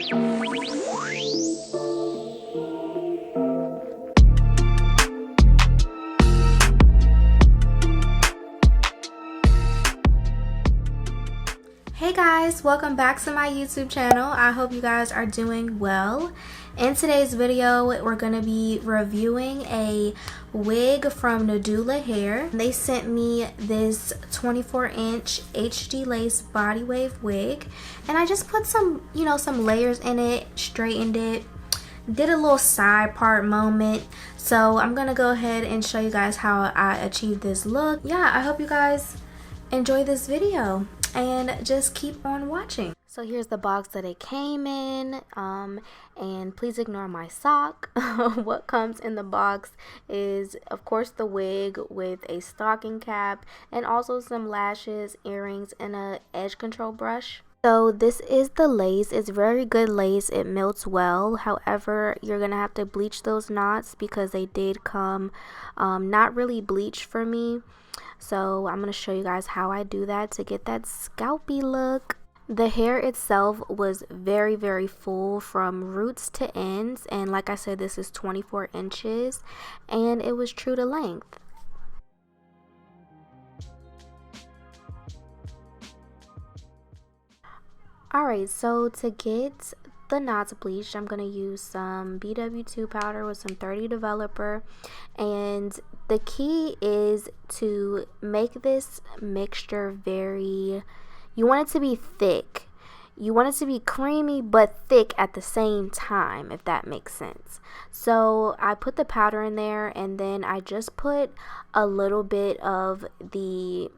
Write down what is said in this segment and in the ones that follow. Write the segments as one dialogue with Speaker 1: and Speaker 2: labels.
Speaker 1: Hey guys, welcome back to my YouTube channel. I hope you guys are doing well. In today's video, we're going to be reviewing a wig from NadulaHair. They sent me this 24-inch HD lace body wave wig, and I just put some, some layers in it, straightened it, did a little side part moment. So I'm going to go ahead and show you guys how I achieved this look. Yeah, I hope you guys enjoy this video and just keep on watching. So here's the box that it came in, and please ignore my sock. What comes in the box is, of course, the wig with a stocking cap and also some lashes, earrings, and a edge control brush. So this is the lace. It's very good lace. It melts well. However, you're gonna have to bleach those knots because they did come not really bleached for me. So I'm going to show you guys how I do that to get that scalpy look. The hair itself was very, very full from roots to ends. And like I said, this is 24 inches and it was true to length. Alright, so to get the knots bleached, I'm going to use some BW2 powder with some 30 developer, and the key is to make this mixture you want it to be thick. You want it to be creamy but thick at the same time, if that makes sense. So I put the powder in there, and then I just put a little bit of the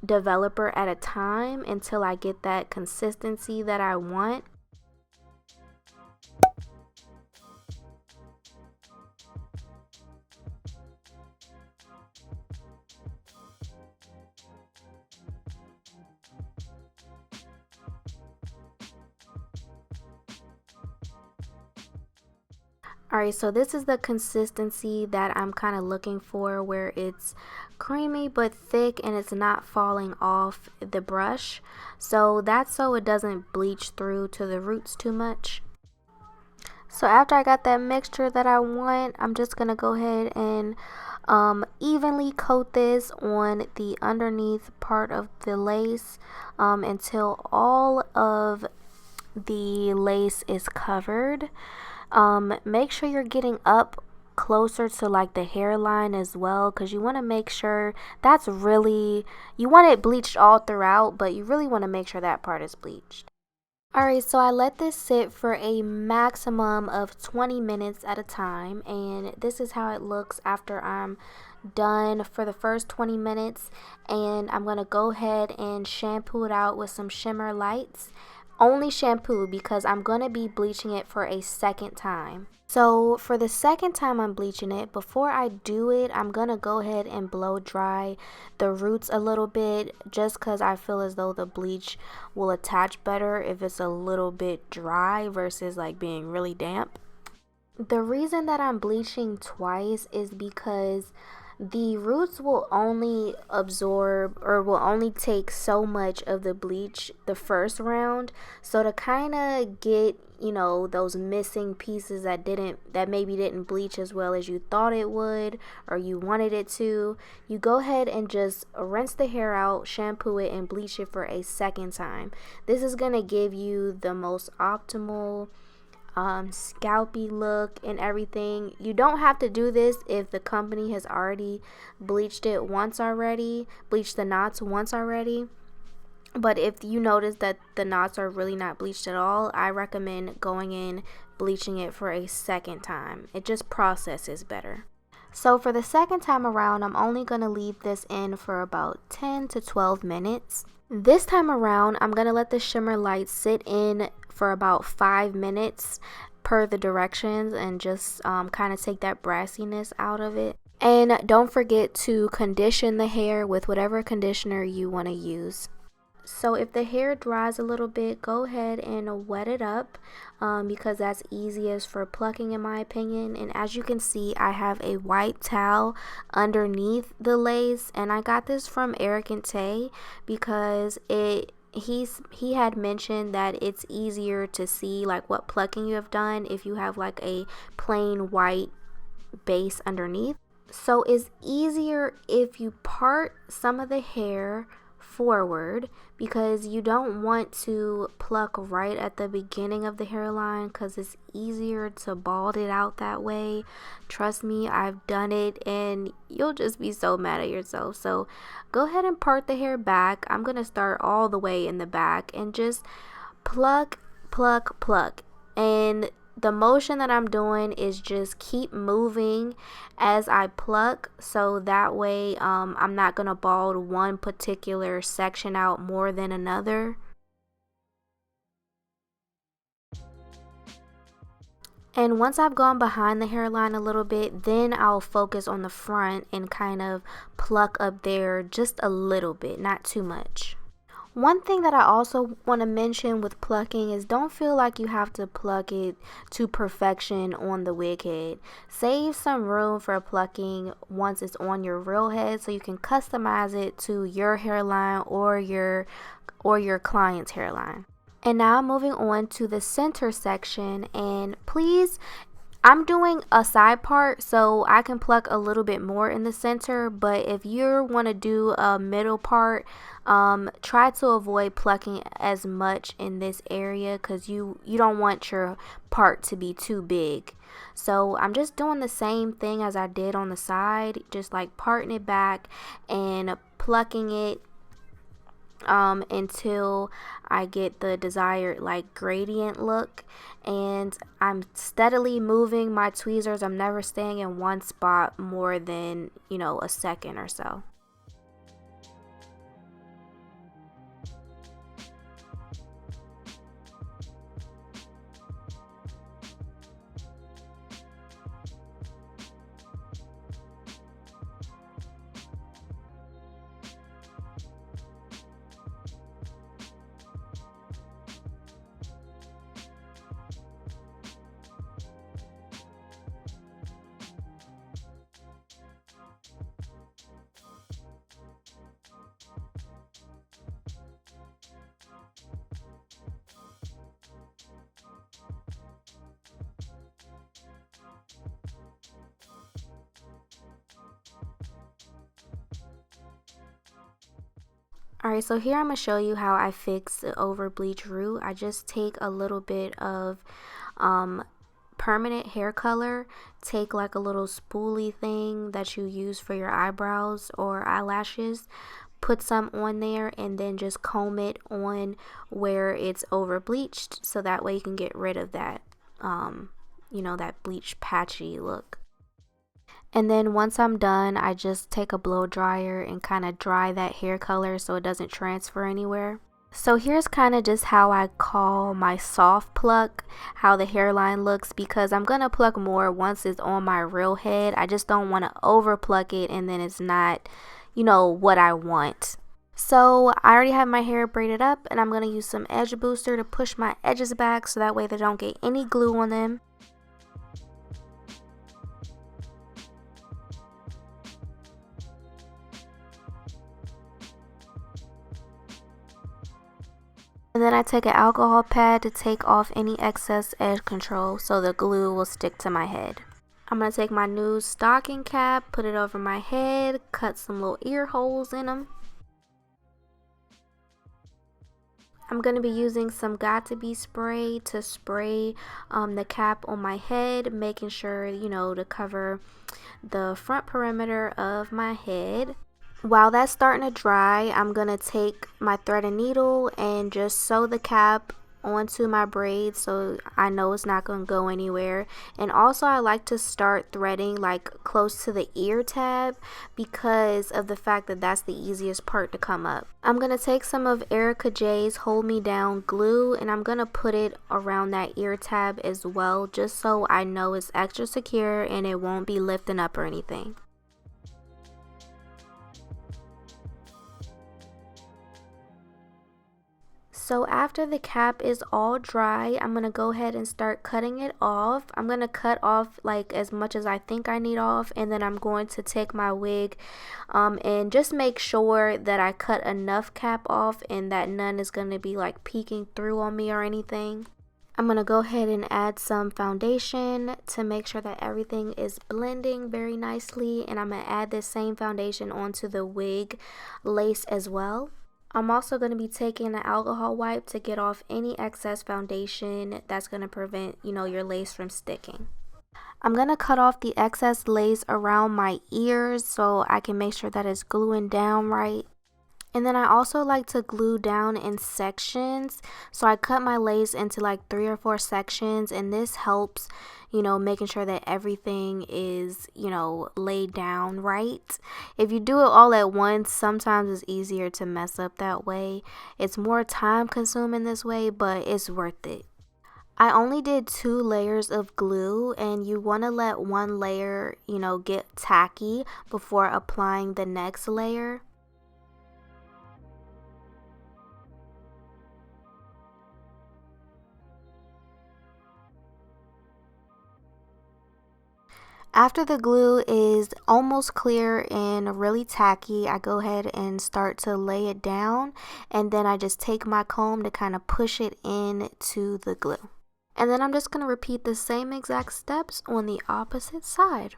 Speaker 1: developer at a time until I get that consistency that I want. Alright, so this is the consistency that I'm kind of looking for, where it's creamy but thick and it's not falling off the brush. So that's so it doesn't bleach through to the roots too much. So after I got that mixture that I want, I'm just going to go ahead and evenly coat this on the underneath part of the lace until all of the lace is covered. Make sure you're getting up closer to like the hairline as well, because you want to make sure you want it bleached all throughout, but you really want to make sure that part is bleached. Alright, so I let this sit for a maximum of 20 minutes at a time, and this is how it looks after I'm done for the first 20 minutes. And I'm going to go ahead and shampoo it out with some shimmer lights. Only shampoo, because I'm going to be bleaching it for a second time. So for the second time I'm bleaching it, before I do it, I'm going to go ahead and blow dry the roots a little bit, just because I feel as though the bleach will attach better if it's a little bit dry versus like being really damp. The reason that I'm bleaching twice is because the roots will only absorb or will only take so much of the bleach the first round. So to kind of get, those missing pieces that maybe didn't bleach as well as you thought it would or you wanted it to, you go ahead and just rinse the hair out, shampoo it, and bleach it for a second time. This is going to give you the most optimal scalpy look and everything. You don't have to do this if the company has already bleached the knots once already. But if you notice that the knots are really not bleached at all, I recommend going in, bleaching it for a second time. It just processes better. So for the second time around, I'm only going to leave this in for about 10 to 12 minutes. This time around, I'm going to let the shimmer light sit in for about 5 minutes per the directions, and just kind of take that brassiness out of it. And don't forget to condition the hair with whatever conditioner you want to use. So if the hair dries a little bit, go ahead and wet it up because that's easiest for plucking, in my opinion. And as you can see, I have a white towel underneath the lace, and I got this from Eric and Tay because it he had mentioned that it's easier to see like what plucking you have done if you have like a plain white base underneath. So it's easier if you part some of the hair forward, because you don't want to pluck right at the beginning of the hairline, because it's easier to bald it out that way. Trust me, I've done it and you'll just be so mad at yourself. So go ahead and part the hair back. I'm gonna start all the way in the back and just pluck, pluck, pluck. And the motion that I'm doing is just keep moving as I pluck, so that way I'm not gonna bald one particular section out more than another. And once I've gone behind the hairline a little bit, then I'll focus on the front and kind of pluck up there just a little bit, not too much. One thing that I also want to mention with plucking is don't feel like you have to pluck it to perfection on the wig head. Save some room for plucking once it's on your real head, so you can customize it to your hairline or your client's hairline. And now moving on to the center section, and please, I'm doing a side part so I can pluck a little bit more in the center, but if you want to do a middle part, try to avoid plucking as much in this area, because you don't want your part to be too big. So I'm just doing the same thing as I did on the side, just like parting it back and plucking it until I get the desired like gradient look. And I'm steadily moving my tweezers. I'm never staying in one spot more than, a second or so. Alright, so here I'm going to show you how I fix the over bleach root. I just take a little bit of permanent hair color, take like a little spoolie thing that you use for your eyebrows or eyelashes, put some on there, and then just comb it on where it's over bleached, so that way you can get rid of that, that bleach patchy look. And then once I'm done, I just take a blow dryer and kind of dry that hair color so it doesn't transfer anywhere. So here's kind of just how I call my soft pluck, how the hairline looks, because I'm going to pluck more once it's on my real head. I just don't want to over pluck it and then it's not, what I want. So I already have my hair braided up, and I'm going to use some edge booster to push my edges back so that way they don't get any glue on them. And then I take an alcohol pad to take off any excess edge control so the glue will stick to my head. I'm going to take my new stocking cap, put it over my head, cut some little ear holes in them. I'm going to be using some Got2b spray to spray the cap on my head, making sure, to cover the front perimeter of my head. While that's starting to dry, I'm going to take my thread and needle and just sew the cap onto my braids so I know it's not going to go anywhere. And also I like to start threading like close to the ear tab because of the fact that that's the easiest part to come up. I'm going to take some of Erica J's Hold Me Down glue and I'm going to put it around that ear tab as well, just so I know it's extra secure and it won't be lifting up or anything. So after the cap is all dry, I'm going to go ahead and start cutting it off. I'm going to cut off like as much as I think I need off, and then I'm going to take my wig and just make sure that I cut enough cap off and that none is going to be like peeking through on me or anything. I'm going to go ahead and add some foundation to make sure that everything is blending very nicely, and I'm going to add this same foundation onto the wig lace as well. I'm also going to be taking an alcohol wipe to get off any excess foundation that's going to prevent, your lace from sticking. I'm going to cut off the excess lace around my ears so I can make sure that it's gluing down right. And then I also like to glue down in sections, so I cut my lace into like 3 or 4 sections, and this helps, making sure that everything is, laid down right. If you do it all at once, sometimes it's easier to mess up that way. It's more time consuming this way, but it's worth it. I only did 2 layers of glue, and you want to let one layer, get tacky before applying the next layer. After the glue is almost clear and really tacky, I go ahead and start to lay it down, and then I just take my comb to kind of push it into the glue. And then I'm just going to repeat the same exact steps on the opposite side.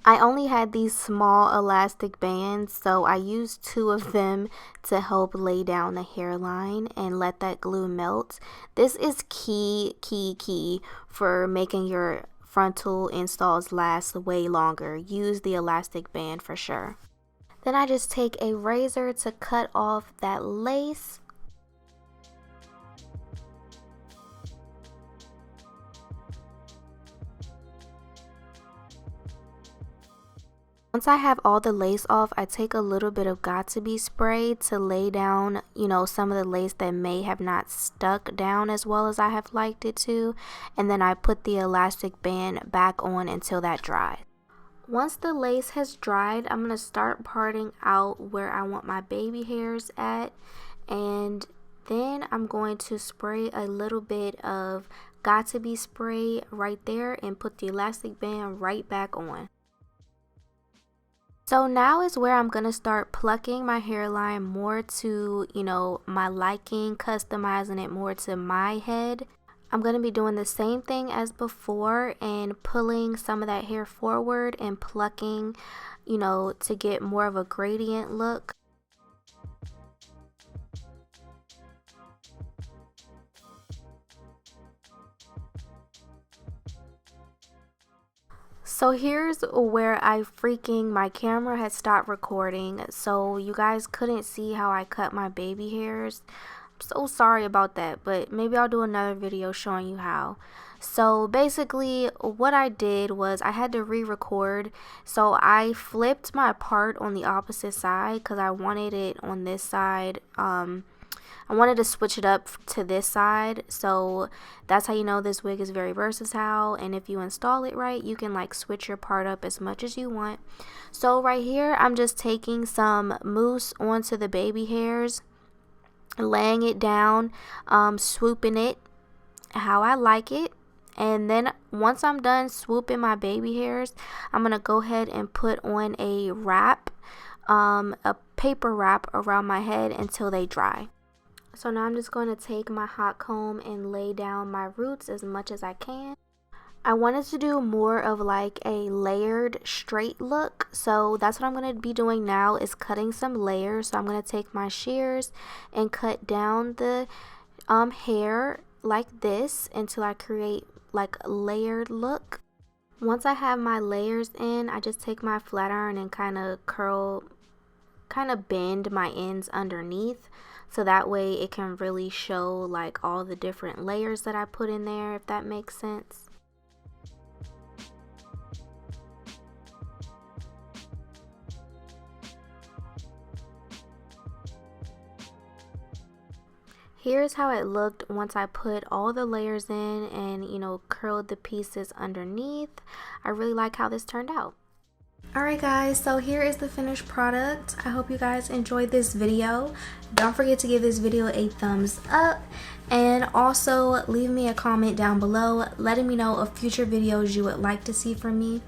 Speaker 1: I only had these small elastic bands, so I used 2 of them to help lay down the hairline and let that glue melt. This is key for making your frontal installs last way longer. Use the elastic band for sure. Then I just take a razor to cut off that lace. Once I have all the lace off, I take a little bit of got2b spray to lay down, some of the lace that may have not stuck down as well as I have liked it to. And then I put the elastic band back on until that dries. Once the lace has dried, I'm going to start parting out where I want my baby hairs at. And then I'm going to spray a little bit of got2b spray right there and put the elastic band right back on. So now is where I'm going to start plucking my hairline more to, my liking, customizing it more to my head. I'm going to be doing the same thing as before and pulling some of that hair forward and plucking, to get more of a gradient look. So here's where my camera had stopped recording, so you guys couldn't see how I cut my baby hairs. I'm so sorry about that, but maybe I'll do another video showing you how. So basically what I did was I had to re-record, so I flipped my part on the opposite side because I wanted it on this side. I wanted to switch it up to this side, so that's how you know this wig is very versatile, and if you install it right, you can like switch your part up as much as you want. So right here, I'm just taking some mousse onto the baby hairs, laying it down, swooping it how I like it. And then once I'm done swooping my baby hairs, I'm going to go ahead and put on a wrap, a paper wrap around my head until they dry. So now I'm just going to take my hot comb and lay down my roots as much as I can. I wanted to do more of like a layered straight look, so that's what I'm going to be doing now, is cutting some layers. So I'm going to take my shears and cut down the hair like this until I create like a layered look. Once I have my layers in, I just take my flat iron and kind of bend my ends underneath, so that way it can really show like all the different layers that I put in there, if that makes sense. Here's how it looked once I put all the layers in and, you know, curled the pieces underneath. I really like how this turned out. Alright guys, so here is the finished product. I hope you guys enjoyed this video. Don't forget to give this video a thumbs up, and also leave me a comment down below letting me know of future videos you would like to see from me.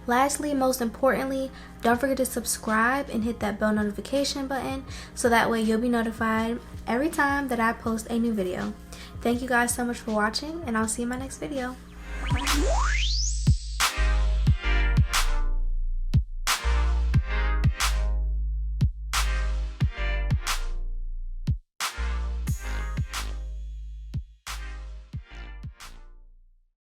Speaker 1: Lastly, most importantly, don't forget to subscribe and hit that bell notification button so that way you'll be notified every time that I post a new video. Thank you guys so much for watching, and I'll see you in my next video. Bye.